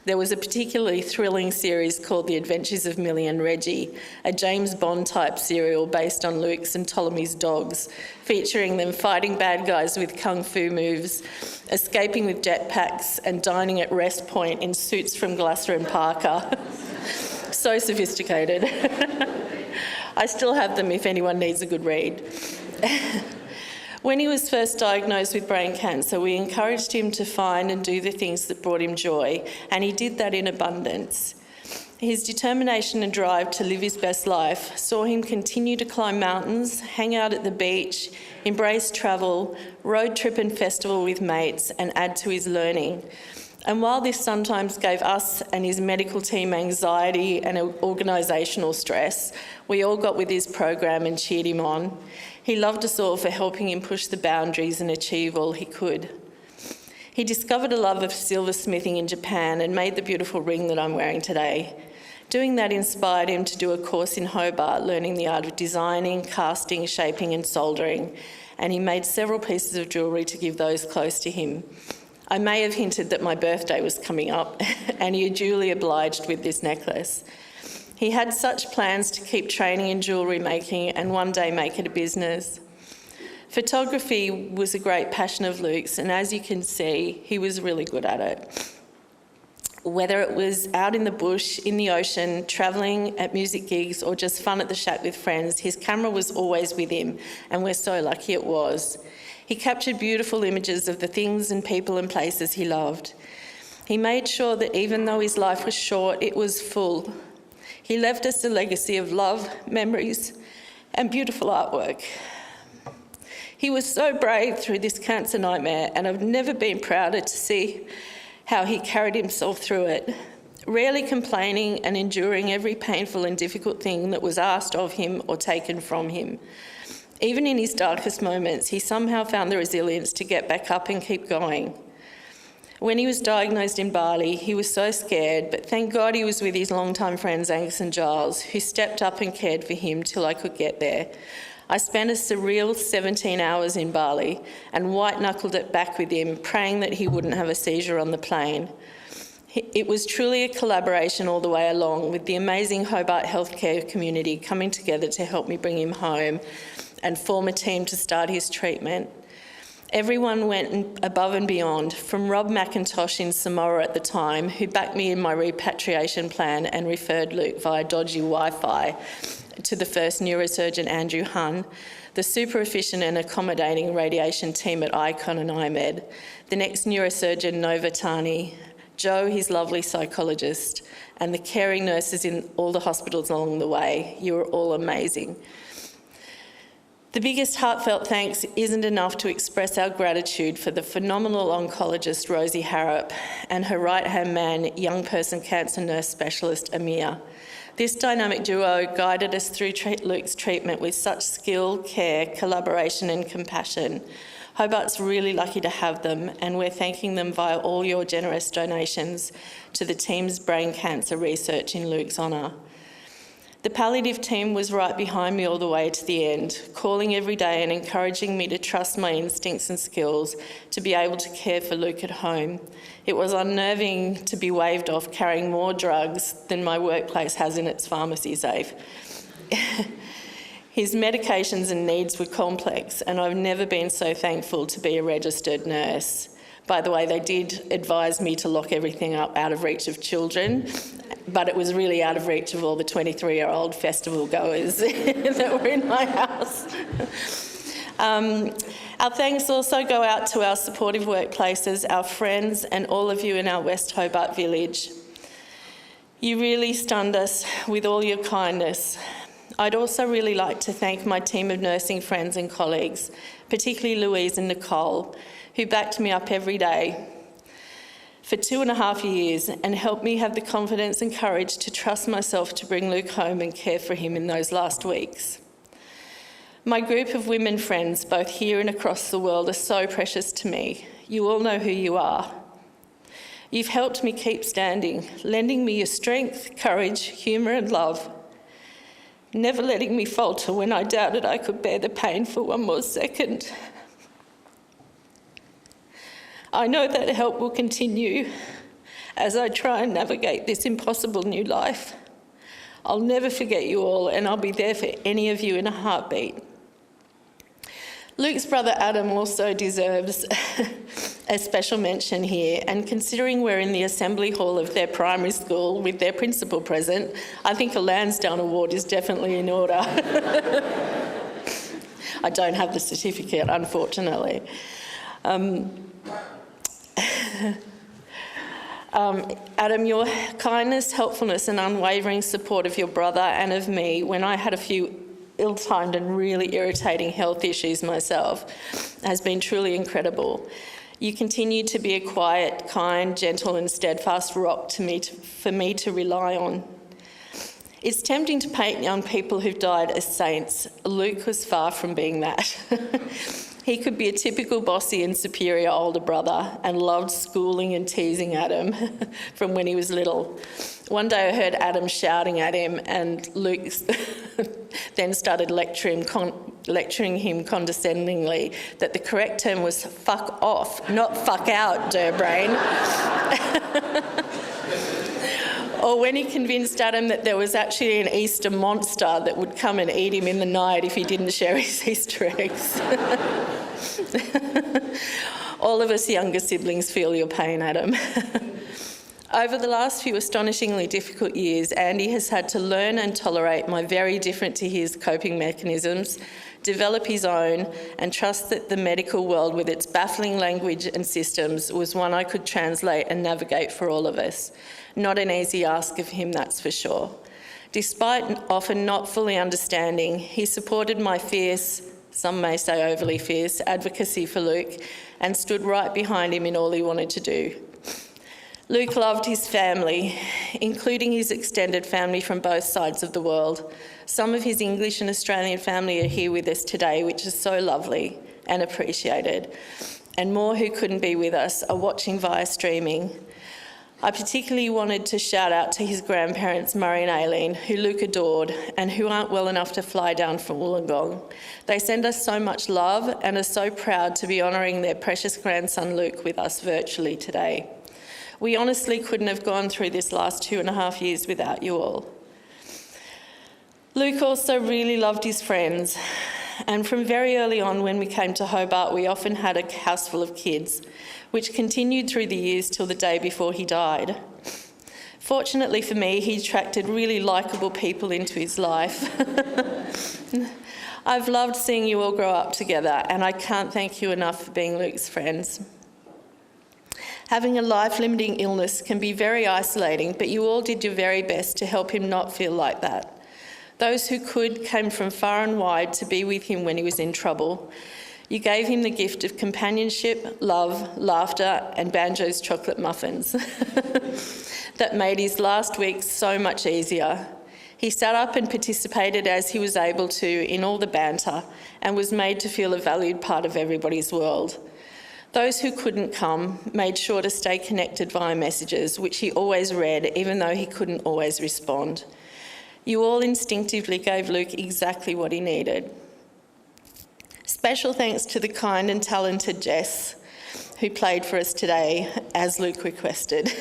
There was a particularly thrilling series called The Adventures of Millie and Reggie, a James Bond-type serial based on Luke's and Ptolemy's dogs, featuring them fighting bad guys with kung fu moves, escaping with jetpacks, and dining at Rest Point in suits from Glasser and Parker. So sophisticated. I still have them if anyone needs a good read. When he was first diagnosed with brain cancer, we encouraged him to find and do the things that brought him joy, and he did that in abundance. His determination and drive to live his best life saw him continue to climb mountains, hang out at the beach, embrace travel, road trip and festival with mates, and add to his learning. And while this sometimes gave us and his medical team anxiety and organisational stress, we all got with his program and cheered him on. He loved us all for helping him push the boundaries and achieve all he could. He discovered a love of silversmithing in Japan and made the beautiful ring that I'm wearing today. Doing that inspired him to do a course in Hobart, learning the art of designing, casting, shaping and soldering. and he made several pieces of jewellery to give those close to him. I may have hinted that my birthday was coming up, and he duly obliged with this necklace. He had such plans to keep training in jewellery making and one day make it a business. Photography was a great passion of Luke's, and as you can see, he was really good at it. Whether it was out in the bush, in the ocean, travelling at music gigs, or just fun at the shack with friends, his camera was always with him, and we're so lucky it was. He captured beautiful images of the things and people and places he loved. He made sure that even though his life was short, it was full. He left us a legacy of love, memories, and beautiful artwork. He was so brave through this cancer nightmare, and I've never been prouder to see how he carried himself through it, rarely complaining and enduring every painful and difficult thing that was asked of him or taken from him. Even in his darkest moments, he somehow found the resilience to get back up and keep going. When he was diagnosed in Bali, he was so scared, but thank God he was with his longtime friends Angus and Giles, who stepped up and cared for him till I could get there. I spent a surreal 17 hours in Bali and white-knuckled it back with him, praying that he wouldn't have a seizure on the plane. It was truly a collaboration all the way along, with the amazing Hobart healthcare community coming together to help me bring him home and form a team to start his treatment. Everyone went above and beyond, from Rob McIntosh in Samoa at the time, who backed me in my repatriation plan and referred Luke via dodgy Wi-Fi, to the first neurosurgeon Andrew Hunn, the super efficient and accommodating radiation team at Icon and IMED, the next neurosurgeon Nova Tani, Joe, his lovely psychologist, and the caring nurses in all the hospitals along the way. You were all amazing. The biggest heartfelt thanks isn't enough to express our gratitude for the phenomenal oncologist Rosie Harrop and her right-hand man, young person cancer nurse specialist Amir. This dynamic duo guided us through Luke's treatment with such skill, care, collaboration and compassion. Hobart's really lucky to have them, and we're thanking them via all your generous donations to the team's brain cancer research in Luke's honour. The palliative team was right behind me all the way to the end, calling every day and encouraging me to trust my instincts and skills to be able to care for Luke at home. It was unnerving to be waved off carrying more drugs than my workplace has in its pharmacy safe. His medications and needs were complex, and I've never been so thankful to be a registered nurse. By the way, they did advise me to lock everything up out of reach of children, but it was really out of reach of all the 23-year-old festival goers that were in my house. Our thanks also go out to our supportive workplaces, our friends, and all of you in our West Hobart village. You really stunned us with all your kindness. I'd also really like to thank my team of nursing friends and colleagues, particularly Louise and Nicole, who backed me up every day for 2.5 years and helped me have the confidence and courage to trust myself to bring Luke home and care for him in those last weeks. My group of women friends, both here and across the world, are so precious to me. You all know who you are. You've helped me keep standing, lending me your strength, courage, humour and love, never letting me falter when I doubted I could bear the pain for one more second. I know that help will continue as I try and navigate this impossible new life. I'll never forget you all, and I'll be there for any of you in a heartbeat. Luke's brother Adam also deserves a special mention here, and considering we're in the assembly hall of their primary school with their principal present, I think a Lansdowne award is definitely in order. I don't have the certificate, unfortunately. Adam, your kindness, helpfulness and unwavering support of your brother and of me when I had a few ill-timed and really irritating health issues myself has been truly incredible. You continue to be a quiet, kind, gentle and steadfast rock for me to rely on. It's tempting to paint young people who've died as saints. Luke was far from being that. He could be a typical bossy and superior older brother and loved schooling and teasing Adam from when he was little. One day I heard Adam shouting at him and Luke then started lecturing him condescendingly that the correct term was fuck off, not fuck out, Durbrain. Or when he convinced Adam that there was actually an Easter monster that would come and eat him in the night if he didn't share his Easter eggs. All of us younger siblings feel your pain, Adam. Over the last few astonishingly difficult years, Andy has had to learn and tolerate my very different to his coping mechanisms, develop his own, and trust that the medical world with its baffling language and systems was one I could translate and navigate for all of us. Not an easy ask of him, that's for sure. Despite often not fully understanding, he supported my fierce, some may say overly fierce, advocacy for Luke and stood right behind him in all he wanted to do. Luke loved his family, including his extended family from both sides of the world. Some of his English and Australian family are here with us today, which is so lovely and appreciated. And more who couldn't be with us are watching via streaming. I particularly wanted to shout out to his grandparents, Murray and Aileen, who Luke adored and who aren't well enough to fly down from Wollongong. They send us so much love and are so proud to be honouring their precious grandson Luke with us virtually today. We honestly couldn't have gone through this last 2.5 years without you all. Luke also really loved his friends, and from very early on when we came to Hobart, we often had a house full of kids, which continued through the years till the day before he died. Fortunately for me, he attracted really likeable people into his life. I've loved seeing you all grow up together, and I can't thank you enough for being Luke's friends. Having a life-limiting illness can be very isolating, but you all did your very best to help him not feel like that. Those who could came from far and wide to be with him when he was in trouble. You gave him the gift of companionship, love, laughter, and Banjo's chocolate muffins that made his last week so much easier. He sat up and participated as he was able to in all the banter and was made to feel a valued part of everybody's world. Those who couldn't come made sure to stay connected via messages, which he always read, even though he couldn't always respond. You all instinctively gave Luke exactly what he needed. Special thanks to the kind and talented Jess, who played for us today, as Luke requested.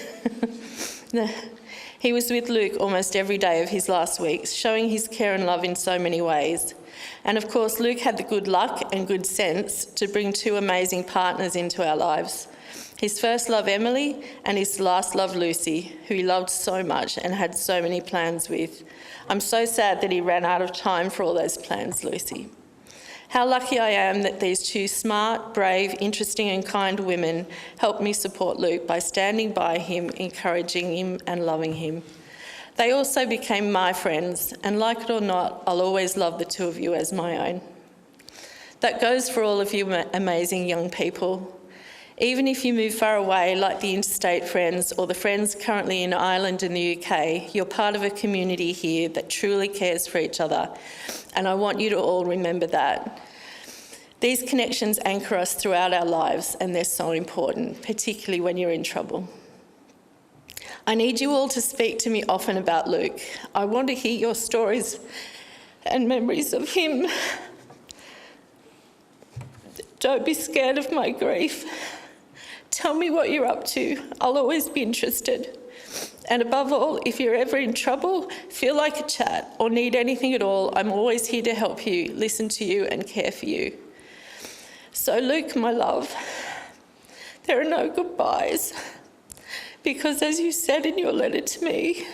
He was with Luke almost every day of his last weeks, showing his care and love in so many ways. And of course, Luke had the good luck and good sense to bring two amazing partners into our lives. His first love, Emily, and his last love, Lucy, who he loved so much and had so many plans with. I'm so sad that he ran out of time for all those plans, Lucy. How lucky I am that these two smart, brave, interesting and kind women helped me support Luke by standing by him, encouraging him and loving him. They also became my friends, and like it or not, I'll always love the two of you as my own. That goes for all of you amazing young people. Even if you move far away, like the interstate friends or the friends currently in Ireland and the UK, you're part of a community here that truly cares for each other, and I want you to all remember that. These connections anchor us throughout our lives, and they're so important, particularly when you're in trouble. I need you all to speak to me often about Luke. I want to hear your stories and memories of him. Don't be scared of my grief. Tell me what you're up to. I'll always be interested. And above all, if you're ever in trouble, feel like a chat or need anything at all, I'm always here to help you, listen to you and care for you. So Luke, my love, there are no goodbyes. Because as you said in your letter to me,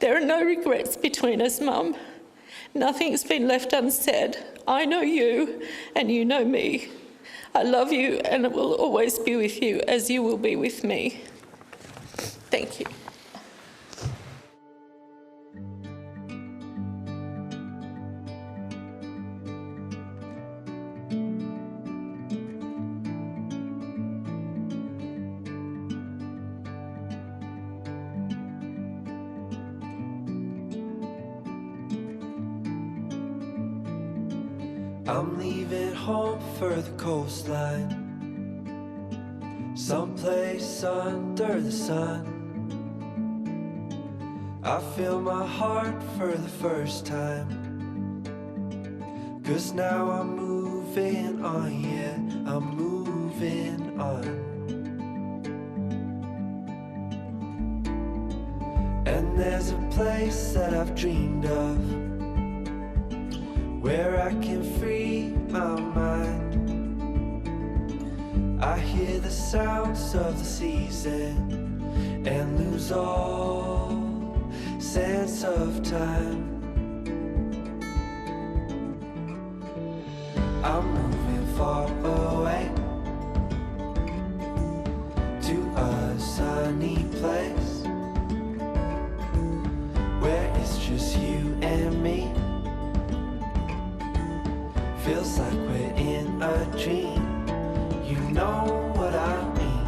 there are no regrets between us, Mum. Nothing's been left unsaid. I know you and you know me. I love you and will always be with you as you will be with me. Thank you. I'm leaving home for the coastline, someplace under the sun. I feel my heart for the first time. 'Cause now I'm moving on, yeah, I'm moving on. And there's a place that I've dreamed of, where I can free my mind. I hear the sounds of the season and lose all sense of time. I'm moving far away to a sunny place where it's just you and me. Feels like we're in a dream. You know what I mean.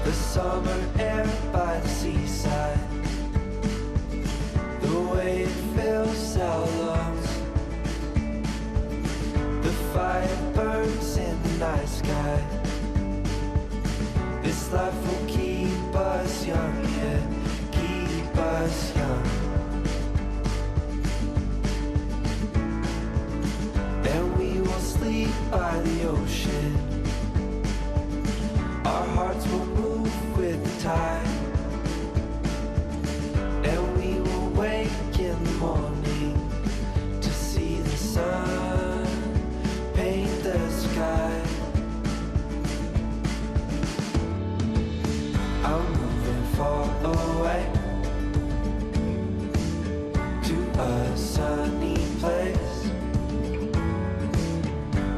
The summer air by the seaside, the way it fills our lungs, the fire burns in the night sky. This life will keep us young, yeah, keep us young. And we will sleep by the ocean. Our hearts will move with the tide. And we will wake in the morning to see the sun paint the sky. I'm moving far away to a sunny place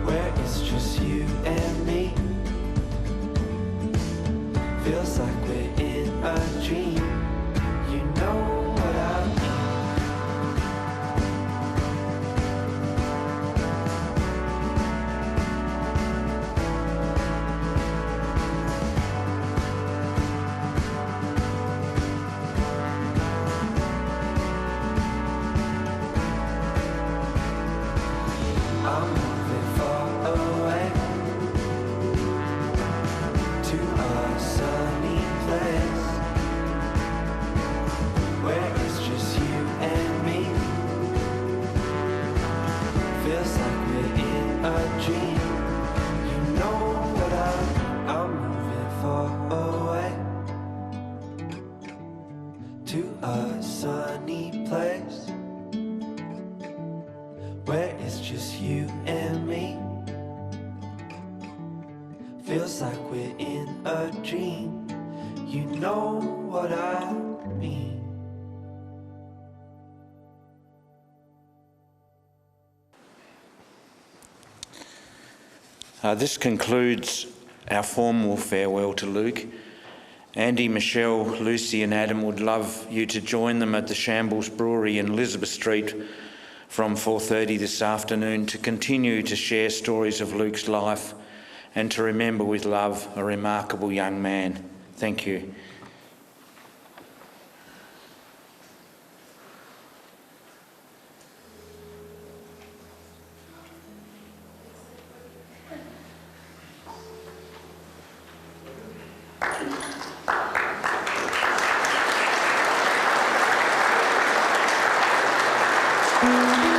where it's just you and me. Feels like we're in a dream. You know what I mean. I'm moving far away to a sunny place where it's just you and me. Feels like we're in a dream. You know what I'm moving far away to a sunny place where it's just you and me. Feels like we're in a dream. You know what I mean. This concludes our formal farewell to Luke. Andy, Michelle, Lucy and Adam would love you to join them at the Shambles Brewery in Elizabeth Street from 4:30 this afternoon to continue to share stories of Luke's life and to remember with love a remarkable young man. Thank you. Thank you.